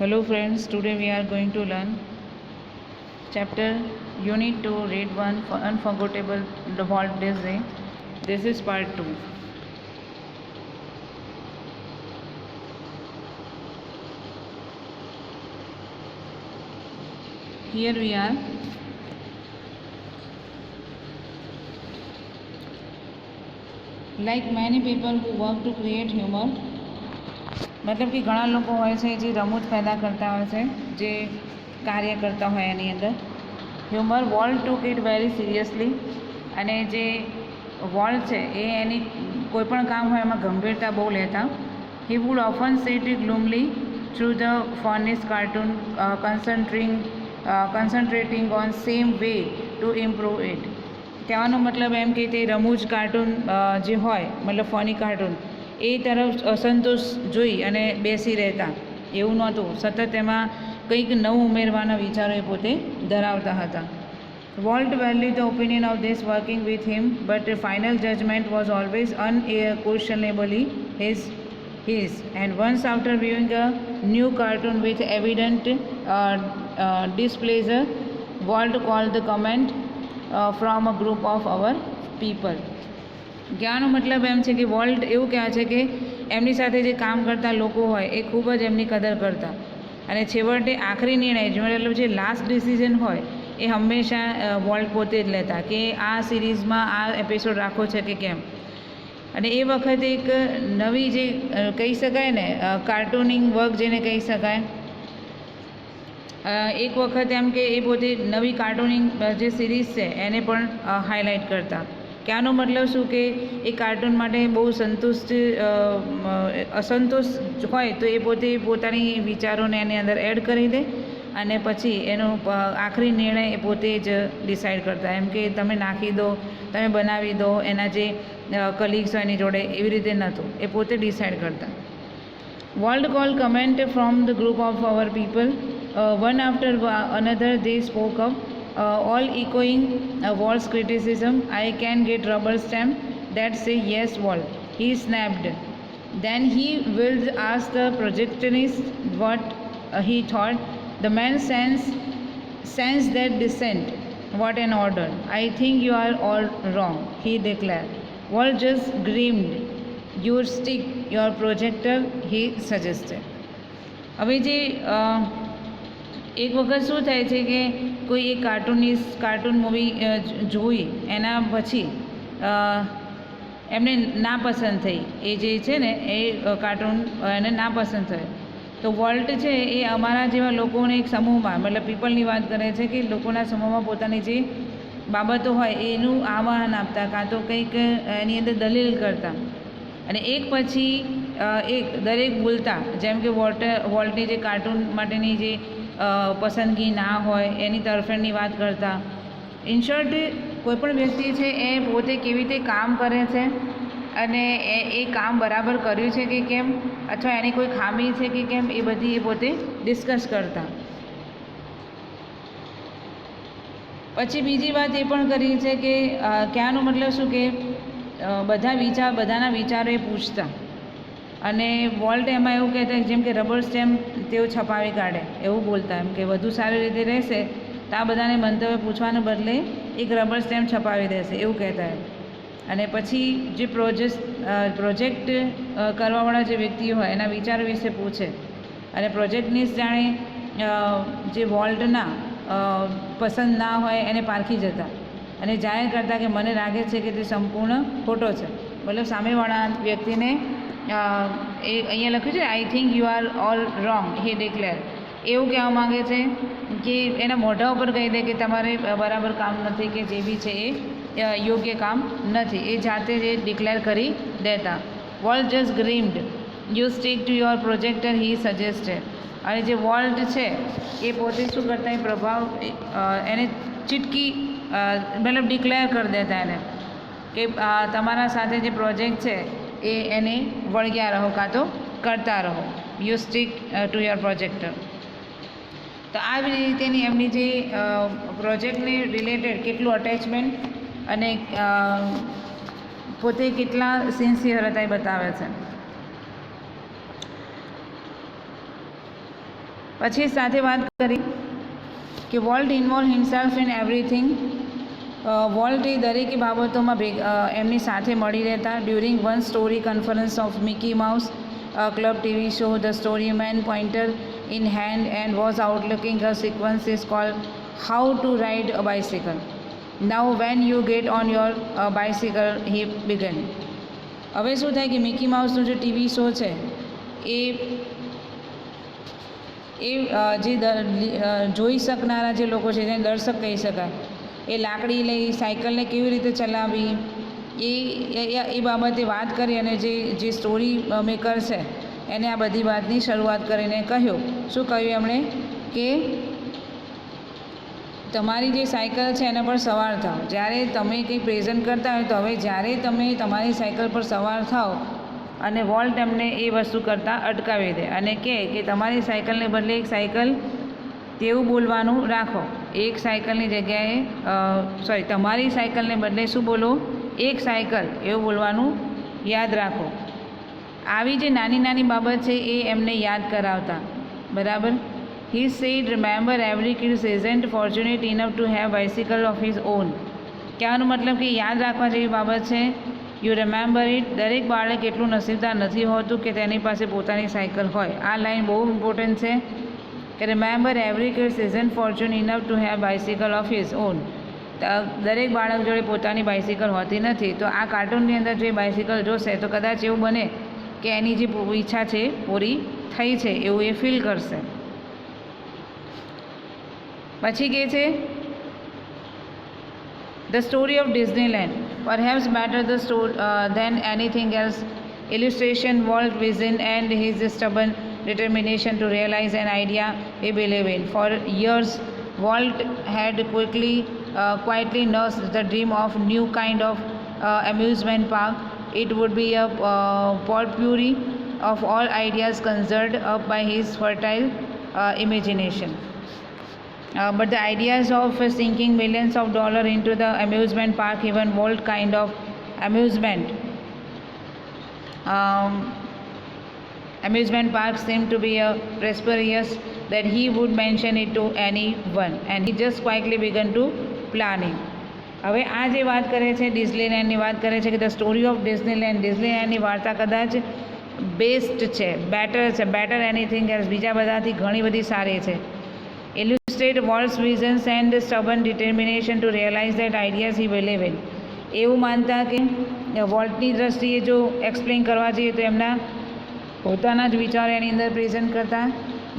Hello friends, today we are going to learn chapter Unit 2, Read 1 for Unforgettable the Walt Disney. This is part 2. Here we are. Like many people who work to create humor, मतलब कि ઘણા લોકો હોય છે જે રમૂજ પેદા કરતા હોય છે, જે કાર્ય કરતા હોય એની અંદર humour volt took it very seriously. અને જે વોલ્ટ છે એ એની કોઈપણ કામ હોય એમાં ગંભીરતા બહુ લેતા. He would often sit gloomily through the funnies cartoon concentrating on some way to improve it. કહેવાનો મતલબ એમ કે તે રમૂજ કાર્ટૂન જે હોય મતલબ ફની કાર્ટૂન એ તરફ અસંતોષ જોઈ અને બેસી રહેતા એવું નહોતું. સતત એમાં કંઈક નવું ઉમેરવાના વિચારો એ પોતે ધરાવતા હતા. Walt value the opinion of this working with him but final judgement was always unquestionably his. And once after viewing a new cartoon with evident displeasure, Walt called the comment from a group of our people. કહેવાનો મતલબ એમ છે કે volt એવું કહે છે કે એમની સાથે જે કામ કરતા લોકો હોય એ ખૂબ જ એમની કદર કરતા અને છેવટે આખરી નિર્ણય મતલબ જે લાસ્ટ ડિસિઝન હોય એ હંમેશા વોલ્ટ પોતે જ લેતા કે આ સિરીઝમાં આ એપિસોડ રાખવો છે કે કેમ. અને એ વખતે એક નવી જે કહી શકાય ને કાર્ટૂનિંગ વર્ક જેને કહી શકાય, એક વખત એમ કે એ પોતે નવી કાર્ટૂનિંગ જે સિરીઝ છે એને પણ હાઇલાઇટ કરતા. કે આનો મતલબ શું કે એ કાર્ટૂન માટે બહુ અસંતોષ હોય તો એ પોતે પોતાની વિચારોને એની અંદર એડ કરી દે અને પછી એનો આખરી નિર્ણય એ પોતે જ ડિસાઇડ કરતા. એમ કે તમે નાખી દો, તમે બનાવી દો, એના જે કલીગ્સ હોય એની જોડે એવી રીતે નહોતું, એ પોતે ડિસાઇડ કરતા. World call comment from the group of our people one after another they spoke up, all echoing Walt's criticism. I can get rubber stamp that say yes, Walt, he snapped. Then he will ask the projectionist what he thought. The man sensed that dissent. What an order. I think you are all wrong, he declared. Walt just grinned. You stick your projector, he suggested. હવે જે એક વખત શું થાય છે કે કોઈ એક કાર્ટૂન મૂવી જોઈ એના પછી એમને નાપસંદ થઈ, એ જે છે ને એ કાર્ટૂન એને નાપસંદ થયો. તો વોલ્ટ છે એ અમારા જેવા લોકોને એક સમૂહમાં મતલબ પીપલની વાત કરે છે કે લોકોના સમૂહમાં પોતાની જે બાબતો હોય એનું આહ્વાન આપતા કાં તો કંઈક એની અંદર દલીલ કરતા અને એક પછી એક દરેક બોલતા. જેમ કે વોલ્ટની જે કાર્ટૂન માટેની જે પસંદગી ના હોય એની તરફેણની વાત કરતા. ઇન શોર્ટ કોઈપણ વ્યક્તિ છે એ પોતે કેવી રીતે કામ કરે છે અને એ કામ બરાબર કર્યું છે કે કેમ અથવા એની કોઈ ખામી છે કે કેમ એ બધી એ પોતે ડિસ્કસ કરતા. પછી બીજી વાત એ પણ કરી છે કે કહેવાનો મતલબ શું કે બધાના વિચારો એ પૂછતા. અને વોલ્ટ એમાં એવું કહેતા જેમ કે રબર સ્ટેમ્પ તેઓ છપાવી કાઢે એવું બોલતા. એમ કે વધુ સારી રીતે રહેશે તો આ બધાને મંતવ્ય પૂછવાને બદલે એક રબર સ્ટેમ્પ છપાવી દેશે એવું કહેતા એમ. અને પછી જે પ્રોજેક્ટ કરવાવાળા જે વ્યક્તિઓ હોય એના વિચારો વિશે પૂછે અને પ્રોજેક્ટની જાણે જે વોલ્ટના પસંદ ના હોય એને પારખી જતા અને જાહેર કરતા કે મને લાગે છે કે તે સંપૂર્ણ ખોટો છે. મતલબ સામેવાળા વ્યક્તિને એ અહીંયા લખ્યું છે I think you are all wrong, he declare. એવું કહેવા માગે છે કે એના મોઢા ઉપર કહી દે કે તમારે બરાબર કામ નથી કે જે બી છે એ યોગ્ય કામ નથી, એ જાતે જ ડિક્લેર કરી દેતા. Walt just grinned. You stick to your projector, he suggested. અને જે વોલ્ટ છે એ પોતે શું કરતા એ પ્રભાવ એને ચીટકી મતલબ ડિક્લેર કરી દેતા એને કે તમારા સાથે જે પ્રોજેક્ટ છે એ એને વળગ્યા રહો કાં તો કરતા રહો. You stick to your projector. તો આવી રીતેની એમની જે પ્રોજેક્ટને રિલેટેડ કેટલું અટેચમેન્ટ અને પોતે કેટલા સિન્સિયર હતા એ બતાવે છે. પછી સાથે વાત કરી કે Walt involve himself in everything. Walt એ દરેક બાબતોમાં એમની સાથે મળી રહેતા. During one story conference of Mickey Mouse Club TV show, the storyman pointer in hand and was outlooking a sequence is called how to ride a bicycle. Now when you get on your bicycle, he began. હવે શું થાય કે Mickey માઉસનો જે TV show છે એ જે જોઈ શકનારા જે લોકો છે જેને દર્શક કહી શકાય, એ લાકડી લઈ સાયકલને કેવી રીતે ચલાવવી એ બાબતે વાત કરી. અને જે સ્ટોરી મેકર છે એને આ બધી વાતની શરૂઆત કરીને કહ્યું. શું કહ્યું એમણે કે તમારી જે સાયકલ છે એના પર સવાર થાઓ. જ્યારે તમે કંઈ પ્રેઝન્ટ કરતા હોય તો હવે જ્યારે તમે તમારી સાયકલ પર સવાર થાઓ અને વોલ્ટ એમને એ વસ્તુ કરતાં અટકાવી દે અને કહે કે તમારી સાયકલને બદલે એક સાયકલ તેવું બોલવાનું રાખો. એક સાયકલની જગ્યાએ તમારી સાયકલને બદલે શું બોલો, એક સાયકલ એવું બોલવાનું યાદ રાખો. આવી જે નાની નાની બાબત છે એ એમને યાદ કરાવતા. બરાબર. He said remember every kid isn't fortunate enough to have bicycle of his own. કહેવાનો મતલબ કે યાદ રાખવા જેવી બાબત છે. You remember it. દરેક બાળક એટલું નસીબદાર નથી હોતું કે તેની પાસે પોતાની સાયકલ હોય. આ લાઈન બહુ ઇમ્પોર્ટન્ટ છે કે remember every kid isn't Fortune enough to have bicycle of his own. દરેક બાળક જોડે પોતાની બાઇસિકલ હોતી નથી. તો આ કાર્ટૂનની અંદર જે બાઇસિકલ જોશે તો કદાચ એવું બને કે એની જે ઈચ્છા છે પૂરી થઈ છે એવું એ ફીલ કરશે. પછી કહે છે the story of Disneyland perhaps better than anything else. Illustration Walt vision and his stubborn determination to realize an idea he believed in. For years, Walt had quietly nursed the dream of new kind of amusement park. It would be a potpourri of all ideas conjured up by his fertile imagination. But the ideas of sinking millions of dollars into the amusement park, even Walt kind of amusement park seemed to be a prosperous that he would mention it to anyone, and he just quietly began to planning. હવે આ જે વાત કરે છે ડિઝનીલેન્ડની વાત કરે છે કે ધ સ્ટોરી ઓફ ડિઝનીલેન્ડની વાર્તા કદાચ બેસ્ટ છે, બેટર એનીથિંગ એલ્સ, બીજા બધાથી ઘણી બધી સારી છે. Illustrate Walt's visions and stubborn determination to realise that ideas he believe in. એવું માનતા કે વોલ્ટની દ્રષ્ટિએ જો એક્સપ્લેન કરવા જઈએ તો એમના પોતાના જ વિચારો એની અંદર પ્રેઝન્ટ કરતા.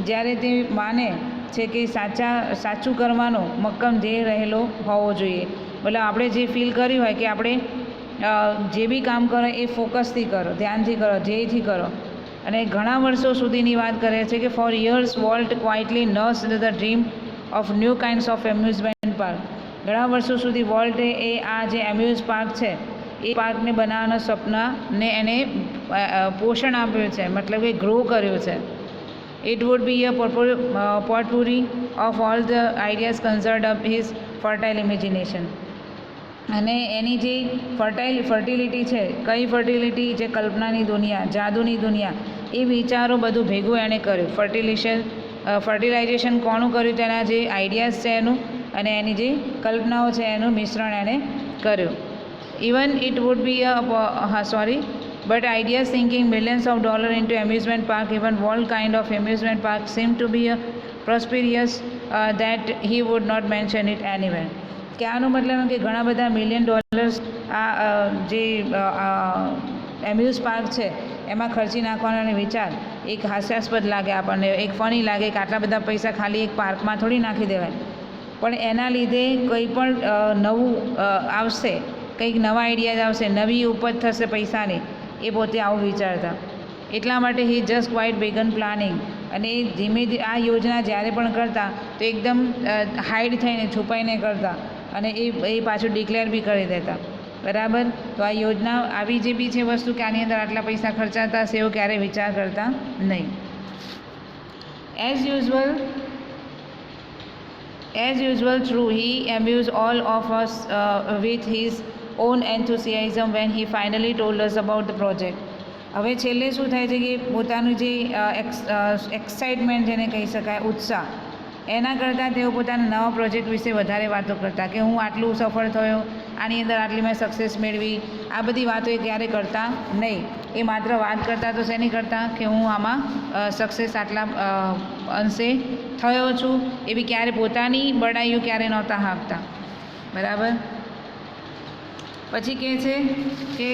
જ્યારે તે માને છે કે સાચું કરવાનો મક્કમ ધ્યેય રહેલો હોવો જોઈએ. મતલબ આપણે જે ફીલ કર્યું હોય કે આપણે જે બી કામ કરો એ ફોકસથી કરો, ધ્યાનથી કરો, ધ્યેયથી કરો. અને ઘણા વર્ષો સુધીની વાત કરે છે કે for years Walt quietly nursed the dream of new kinds of amusement park. ઘણા વર્ષો સુધી વોલ્ટે આ જે એમ્યુઝ પાર્ક છે એ પાર્કને બનાવવાના સપનાને એને પોષણ આપ્યું છે, મતલબ કે ગ્રો કર્યું છે. It would be a potpourri of all the ideas conjured up his fertile imagination. અને એની જે ફર્ટિલિટી છે, કઈ ફર્ટિલિટી, જે કલ્પનાની દુનિયા, જાદુની દુનિયા, એ વિચારો બધું ભેગું એણે કર્યું. ફર્ટિલાઇઝેશન કોનું કર્યું? તેના જે આઈડિયાઝ છે એનું અને એની જે કલ્પનાઓ છે એનું મિશ્રણ એણે કર્યું. Even it would be but ideas sinking millions of dollars into amusement park, even Walt kind of amusement park seemed to be a prosperous that he would not mention it anywhere. કે આનો મતલબ કે ઘણા બધા $1 million આ જે એમ્યુઝ park છે એમાં ખર્ચી નાખવાનો વિચાર એક હાસ્યાસ્પદ લાગે આપણને, એક ફની લાગે કે આટલા બધા પૈસા ખાલી એક પાર્કમાં થોડી નાખી દેવાય. પણ એના લીધે કંઈ પણ નવું આવશે, કંઈક નવા આઈડિયાઝ આવશે, નવી ઉપજ થશે પૈસાની, એ પોતે આવું વિચારતા. એટલા માટે હી જસ્ટ ક્વાઇટ બેગન પ્લાનિંગ. અને એ ધીમે આ યોજના જ્યારે પણ કરતા તો એકદમ હાઈડ થઈને, છુપાઈને કરતા અને એ પાછું ડિક્લેર બી કરી દેતા. બરાબર. તો આ યોજના આવી જે બી છે વસ્તુ કે આની અંદર આટલા પૈસા ખર્ચાતા હશે એવું ક્યારેય વિચાર કરતા નહીં. As usual, true, he amused all of us with his own enthusiasm when he finally told us about the project. હવે છેલ્લે શું થાય છે કે પોતાનું જે એક્સાઇટમેન્ટ જેને કહી શકાય, ઉત્સાહ, એના કરતાં તેઓ પોતાના નવા પ્રોજેક્ટ વિશે વધારે વાતો કરતા કે હું આટલું સફળ થયો, આની અંદર આટલી મેં સક્સેસ મેળવી, આ બધી વાતો એ ક્યારે કરતા નહીં. એ માત્ર વાત કરતા તો શેની કરતા કે હું આમાં સક્સેસ આટલા અંશે થયો છું, એ બી ક્યારે પોતાની બડાઈઓ ક્યારે નહોતા હાંકતા. બરાબર. પછી કહે છે કે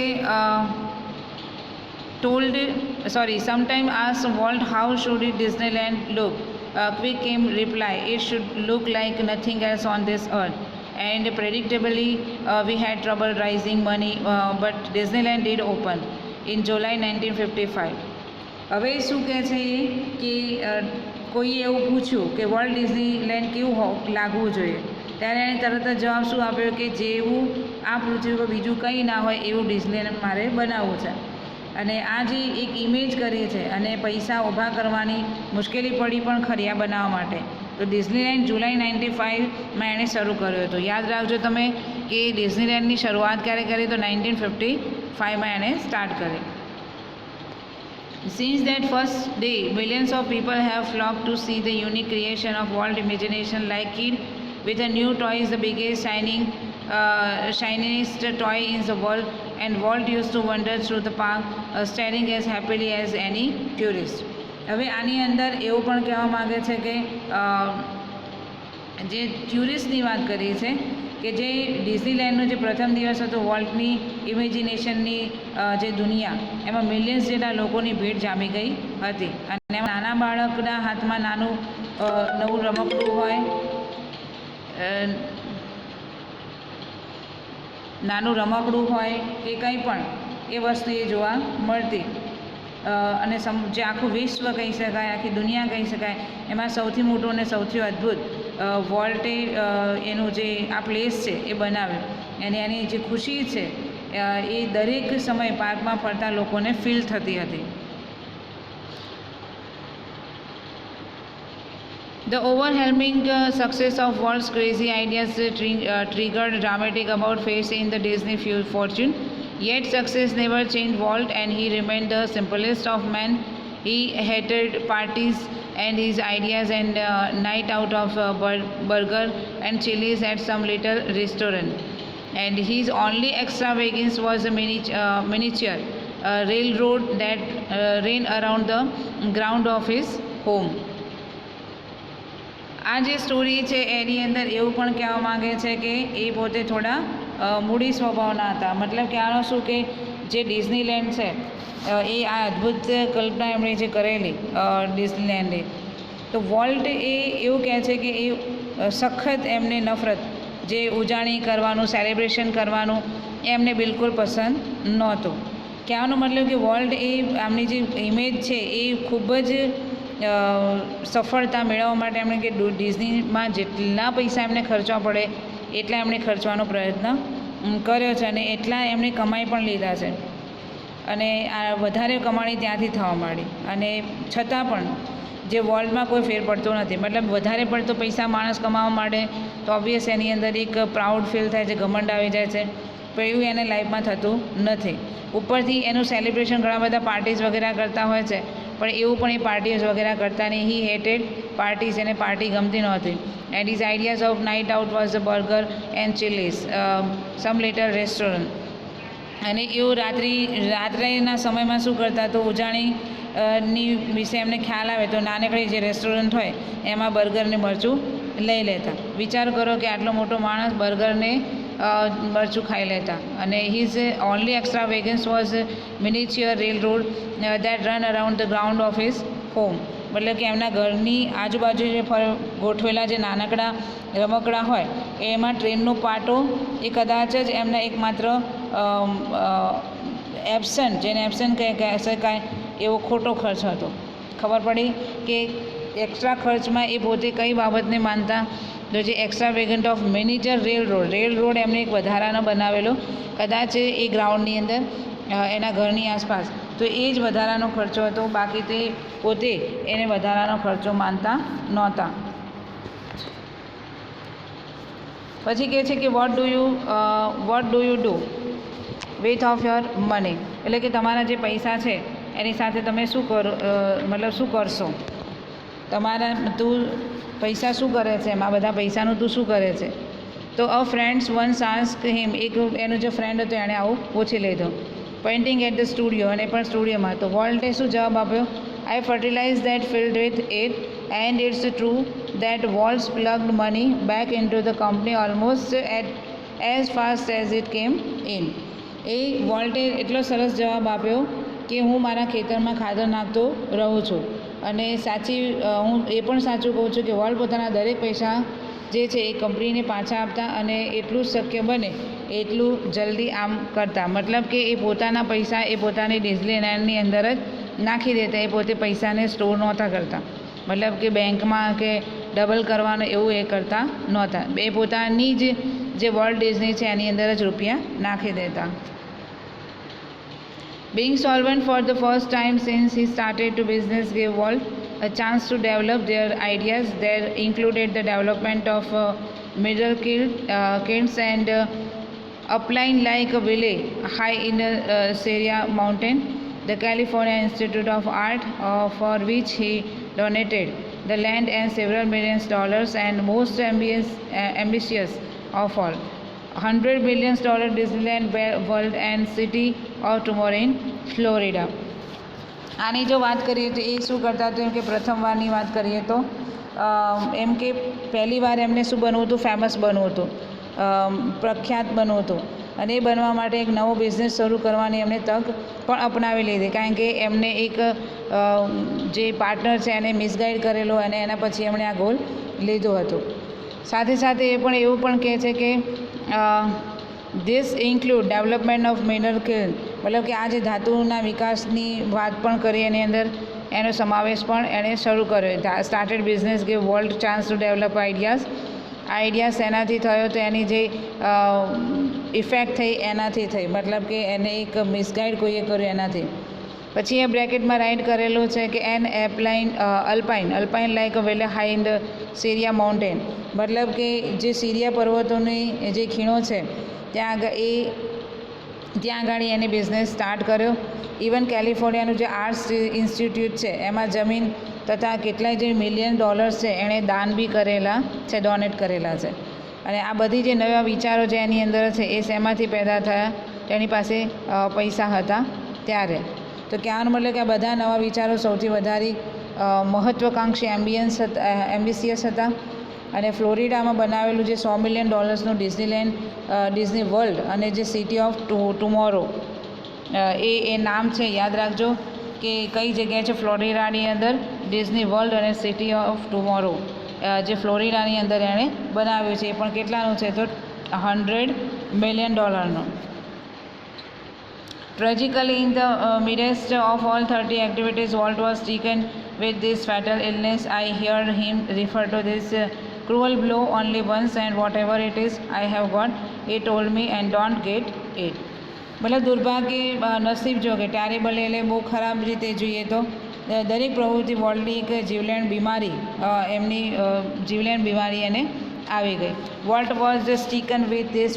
sometime asked Walt how should Disneyland look. Quick came reply, it should look like nothing else on this earth. And predictably, we had trouble raising money, but Disneyland did open in July 1955. હવે શું કહે છે કે કોઈએ એવું પૂછ્યું કે world Disneyland કેવું લાગવું જોઈએ, ત્યારે એણે તરત જ જવાબ શું આપ્યો કે જેવું આ પૃથ્વી પર બીજું કંઈ ના હોય એવું ડિઝનીલેન્ડ મારે બનાવવું છે. અને આ જે એક ઇમેજ કરી છે અને પૈસા ઊભા કરવાની મુશ્કેલી પડી પણ ખરી આ બનાવવા માટે. તો ડિઝનીલેન્ડ જુલાઈ 95માં એણે શરૂ કર્યો હતો. યાદ રાખજો તમે કે ડિઝનીલેન્ડની શરૂઆત ક્યારે કરી તો 1955માં એણે સ્ટાર્ટ કરી. Since that first day, millions of people have flocked to see the unique creation of Walt imagination. Like kid with a new toy is the biggest shiniest toy in the world, and Walt used to wander through the park, staring as happily as any tourist. હવે આની અંદર એવું પણ કહેવા માગે છે કે જે ટુરિસ્ટની વાત કરી છે કે જે ડિઝનીલેન્ડનો જે પ્રથમ દિવસ હતો વોલ્ટની ઇમેજિનેશનની જે દુનિયા, એમાં મિલિયન્સ જેટલા લોકોની ભીડ જામી ગઈ હતી. અને એમાં નાના બાળકના હાથમાં નાનું નવું રમકડું હોય, નાનું રમકડું હોય કે કંઈ પણ એ વસ્તુ એ જોવા મળતી. અને જે આખું વિશ્વ કહી શકાય, આખી દુનિયા કહી શકાય, એમાં સૌથી મોટું અને સૌથી અદ્ભુત વોલ્ટે એનું જે આ પ્લેસ છે એ બનાવ્યું. અને એની જે ખુશી છે એ દરેક સમય પાર્કમાં ફરતા લોકોને ફીલ થતી હતી. The overwhelming success of Walt's crazy ideas triggered dramatic about-face in the Disney fortune. Yet success never changed Walt, and he remained the simplest of men. He hated parties and his ideas and night out of burger and chilies at some little restaurant. And his only extravagance was a miniature railroad that ran around the ground of his home. આ જે story છે એની અંદર એવું પણ કહેવા માગે છે કે એ પોતે થોડા મૂડી સ્વભાવના હતા. મતલબ કે આનો શું કે જે ડિઝનીલેન્ડ છે એ આ અદ્ભુત કલ્પના એમણે જે કરેલી ડિઝનીલેન્ડે, તો વોલ્ટ એ એવું કહે છે કે એ સખત એમને નફરત, જે ઉજાણી કરવાનું, સેલિબ્રેશન કરવાનું એમને બિલકુલ પસંદ નહોતું. કહેવાનો મતલબ કે વોલ્ટ એ આમની જે ઇમેજ છે એ ખૂબ જ સફળતા મેળવવા માટે એમણે કે ડિઝનીમાં જેટલા પૈસા એમને ખર્ચવા પડે એટલા એમણે ખર્ચવાનો પ્રયત્ન કર્યો છે અને એટલા એમણે કમાઈ પણ લીધા છે. અને આ વધારે કમાણી ત્યાંથી થવા માંડી. અને છતાં પણ જે વોલ્ટમાં કોઈ ફેર પડતો નથી. મતલબ વધારે પડતો પૈસા માણસ કમાવા માંડે તો ઓબ્વિયસ એની અંદર એક પ્રાઉડ ફીલ થાય છે, ઘમંડ આવી જાય છે, પણ એવું એને લાઈફમાં થતું નથી. ઉપરથી એનું સેલિબ્રેશન ઘણા બધા પાર્ટીઝ વગેરે કરતા હોય છે, પણ એવું પણ એ પાર્ટીઝ વગેરે કરતા નહીં. હી હેટેડ પાર્ટીઝ, એને પાર્ટી ગમતી નહોતી. And his ideas of night out was the burger and Chili's some little restaurant. અને એવું રાત્રેના સમયમાં શું કરતા તો ઉજાણીની વિશે એમને ખ્યાલ આવે તો નાનકડી જે રેસ્ટોરન્ટ હોય એમાં બર્ગરને મરચું લઈ લેતા. વિચાર કરો કે આટલો મોટો માણસ બર્ગરને મરચું ખાઈ લેતા. અને his only extravagance was miniature railroad that ran around the ground of his home. મતલબ કે એમના ઘરની આજુબાજુ જે ગોઠવેલા જે નાનકડા રમકડા હોય એમાં ટ્રેનનો પાટો એ કદાચ જ એમના એકમાત્ર એબસન્ટ, જેને એબસન્ટ કહી શકાય એવો ખોટો ખર્ચ હતો. ખબર પડી કે એક્સ્ટ્રા ખર્ચમાં એ પોતે કઈ બાબતને માનતા તો જે extravagance of miniature railroad એમને એક વધારાનો બનાવેલો કદાચ એ ગ્રાઉન્ડની અંદર એના ઘરની આસપાસ, તો એ જ વધારાનો ખર્ચો હતો. બાકી તે પોતે એને વધારાનો ખર્ચો માનતા નહોતા. પછી કહે છે કે what do you do with of your money, એટલે કે તમારા જે પૈસા છે એની સાથે તમે શું કરો, મતલબ શું કરશો, તમારા તું પૈસા શું કરે છે, એમાં બધા પૈસાનું તું શું કરે છે. તો અ ફ્રેન્ડ્સ વન્સ આસ્ક હિમ, એક એનો જે ફ્રેન્ડ હતો એણે આવું પૂછી લીધું. પોઇન્ટિંગ એટ ધ સ્ટુડિયો, અને પણ સ્ટુડિયોમાં. તો વોલ્ટે શું જવાબ આપ્યો? I fertilise that field with it and it's true that Waltz plugged money back into the company almost as fast as it came in. એ વોલ્ટે એટલો સરસ જવાબ આપ્યો કે હું મારા ખેતરમાં ખાતર નાખતો રહું છું, અને હું એ પણ સાચું કહું છું કે વોલ્ટ પોતાના દરેક પૈસા જે છે એ કંપનીને પાછા આપતા, અને એટલું શક્ય બને એટલું જલ્દી આમ કરતા. મતલબ કે એ પોતાના પૈસા એ પોતાની ડિઝનીલેન્ડની અંદર જ નાખી દેતા, એ પોતે પૈસાને સ્ટોર નહોતા કરતા, મતલબ કે બેંકમાં કે ડબલ કરવાનું એવું એ કરતા નહોતા. એ પોતાની જ જે વોલ્ટ ડિઝની છે એની અંદર જ રૂપિયા નાખી દેતા. Being solvent for the first time since he started to business gave Walt a chance to develop their ideas. That included the development of middle kilns and upline like a village high in the Sierra Mountain, the California Institute of Art, for which he donated the land and several million dollars, and most ambitious of all, $100 billion Disneyland World and City of Tomorrow in Florida. આની જો વાત કરીએ તો એ શું કરતા હતા, એમ કે પ્રથમવારની વાત કરીએ તો એમ કે પહેલી વાર એમને શું બનવું હતું, ફેમસ બનવું હતું, પ્રખ્યાત બનવું હતું, અને એ બનવા માટે એક નવો બિઝનેસ શરૂ કરવાની એમને તક પણ અપનાવી લીધી, કારણ કે એમને એક જે પાર્ટનર છે એને મિસગાઈડ કરેલો, અને એના પછી એમણે આ ગોલ લીધો હતો. સાથે સાથે એ પણ એવું પણ કહે છે કે this include development of mineral kiln, મતલબ કે આ જે ધાતુના વિકાસની વાત પણ કરી, એની અંદર એનો સમાવેશ પણ એણે શરૂ કર્યો. Started business gave volt chance to develop ideas એનાથી થયો, તો એની જે ઇફેક્ટ થઈ એનાથી થઈ, મતલબ કે એને એક મિસગાઈડ કોઈએ કર્યું એનાથી. પછી એ બ્રેકેટમાં રાઇટ કરેલું છે કે an Alpine like a valley high in the Sierra mountain, મતલબ કે જે સિરિયા પર્વતોની જે ખીણો છે ત્યાં આગળ એને બિઝનેસ સ્ટાર્ટ કર્યો. ઇવન કેલિફોર્નિયાનું જે આર્ટ્સ ઇન્સ્ટિટ્યૂટ છે એમાં જમીન તથા કેટલાય જે $મિલિયન છે એણે દાન બી કરેલા છે, ડોનેટ કરેલા છે. અને આ બધી જે નવા વિચારો જે એની અંદર છે એ શેમાંથી પેદા થયા, તેની પાસે પૈસા હતા ત્યારે. તો કહેવાનો મતલબ કે આ બધા નવા વિચારો સૌથી વધારે મહત્ત્વાકાંક્ષી એમ્બિશિયસ હતા. અને ફ્લોરિડામાં બનાવેલું જે $100 મિલિયન ડિઝનીલેન્ડ ડિઝની વર્લ્ડ અને જે સિટી ઓફ ટુમોરો એ નામ છે, યાદ રાખજો કે કઈ જગ્યાએ છે, ફ્લોરિડાની અંદર ડિઝની વર્લ્ડ અને સિટી ઓફ ટુમોરો જે ફ્લોરિડાની અંદર એણે બનાવ્યું છે. એ પણ કેટલાનું છે, તો $100 million. Tragically, in the midst of all 30 activities, Walt was stricken with this fatal illness. I heard him refer to this cruel blow only once, and whatever it is I have got, he told me, and don't get it. મતલબ દુર્ભાગ્ય, નસીબ જોગે, terrible એટલે બહુ ખરાબ રીતે જોઈએ તો દરેક પ્રવૃત્તિ વોલ્ટની એક જીવલેણ બીમારી એને આવી ગઈ. Walt was stricken with this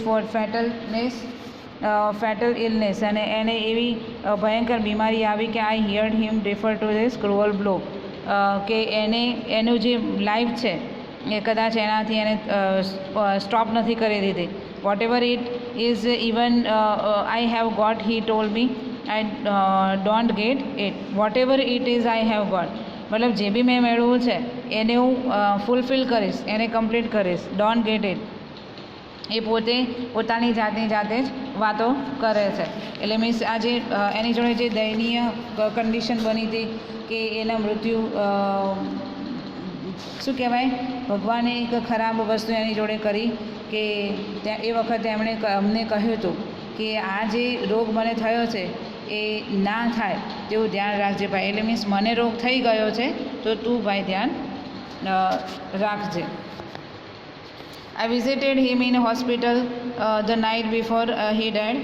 fatal illness, અને એને એવી ભયંકર બીમારી આવી કે I heard him refer to this cruel blow, કે એનું જે લાઈફ છે એ કદાચ એનાથી એને સ્ટોપ નથી કરી દીધી. Whatever it is even I have got, he told me, I don't get it. Whatever it is I have got, મતલબ જે બી મેં મેળવવું છે એને હું ફૂલફિલ કરીશ, એને કમ્પ્લીટ કરીશ. ડોન્ટ ગેટ ઇટ, એ પોતે પોતાની જાતે જ વાતો કરે છે. એટલે મીન્સ આજે એની જોડે જે દયનીય કન્ડિશન બની હતી કે એના મૃત્યુ, શું કહેવાય, ભગવાને એક ખરાબ વસ્તુ એની જોડે કરી કે ત્યાં એ વખતે એમણે અમને કહ્યું હતું કે આ જે રોગ મને થયો છે એ ના થાય તેવું ધ્યાન રાખજે ભાઈ. એટલે મીન્સ મને રોગ થઈ ગયો છે તો તું ભાઈ ધ્યાન રાખજે. I visited him in hospital the night before he died,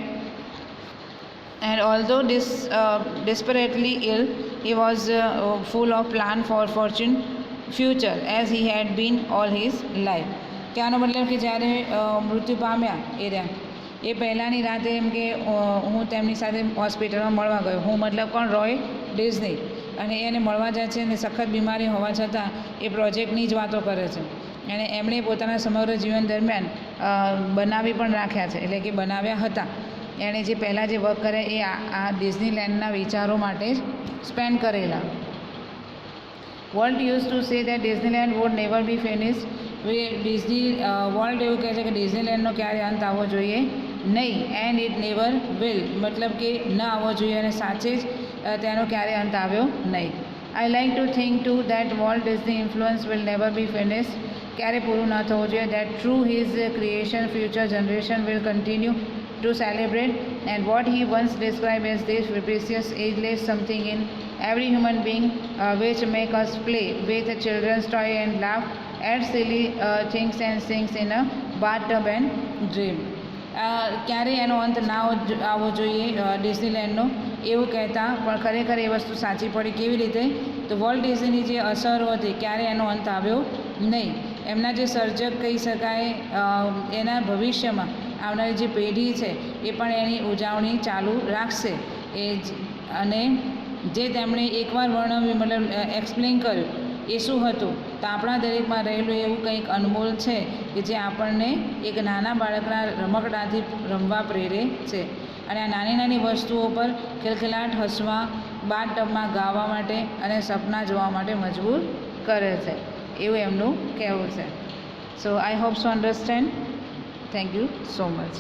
and although desperately ill, he was full of plan for future as he had been all his life. કહેવાનો મતલબ કે જ્યારે મૃત્યુ પામ્યા એ રહ્યા એ પહેલાંની રાતે એમ કે હું તેમની સાથે હોસ્પિટલમાં મળવા ગયો. હું મતલબ કોણ? રોય ડિઝની. અને એને મળવા જાય છે અને સખત બીમારી હોવા છતાં એ પ્રોજેક્ટની જ વાતો કરે છે. અને એમણે પોતાના સમગ્ર જીવન દરમિયાન બનાવી પણ રાખ્યા છે, એટલે કે બનાવ્યા હતા. એણે જે પહેલાં જે વર્ક કરે એ આ ડિઝનીલેન્ડના વિચારો માટે જ સ્પેન્ડ કરેલા. Walt used to say that Disneyland would never be finish. Walt એવું કહે છે કે ડિઝનીલેન્ડનો ક્યારે અંત આવવો જોઈએ નહીં. એન્ડ ઇટ નેવર વિલ, મતલબ કે ન આવવો જોઈએ અને સાચે જ તેનો ક્યારે અંત આવ્યો નહીં. I like to think two that Walt Disney influence will never be finish, ક્યારે પૂરું ન થવું જોઈએ. That through his creation future generation will continue to celebrate and what he once described as this precious ageless something in every human being which make us play with children's toy and laugh at silly things and things in a bathtub and dream. ક્યારે એનો અંત ના આવવો જોઈએ ડિઝનીલેન્ડનો એવું કહેતા, પણ ખરેખર એ વસ્તુ સાચી પડી. કેવી રીતે? તો વોલ્ટ ડિઝનીની જે અસરો હતી ક્યારે એનો અંત આવ્યો નહીં. એમના જે સર્જક કહી શકાય એના ભવિષ્યમાં આવનારી જે પેઢી છે એ પણ એની ઉજવણી ચાલુ રાખશે. અને જે તેમણે એકવાર વર્ણવ્યું, મતલબ એક્સપ્લેન કર્યું એ શું હતું? તો આપણા દરેકમાં રહેલું એવું કંઈક અનમોલ છે કે જે આપણને એક નાના બાળકના રમકડાથી રમવા પ્રેરે છે. અને આ નાની નાની વસ્તુઓ પર ખિલખિલાટ હસવા, બાથટબમાં ગાવા માટે અને સપના જોવા માટે મજબૂર કરે છે, એવું એમનું કહેવું છે. So I hope so understand. Thank you so much.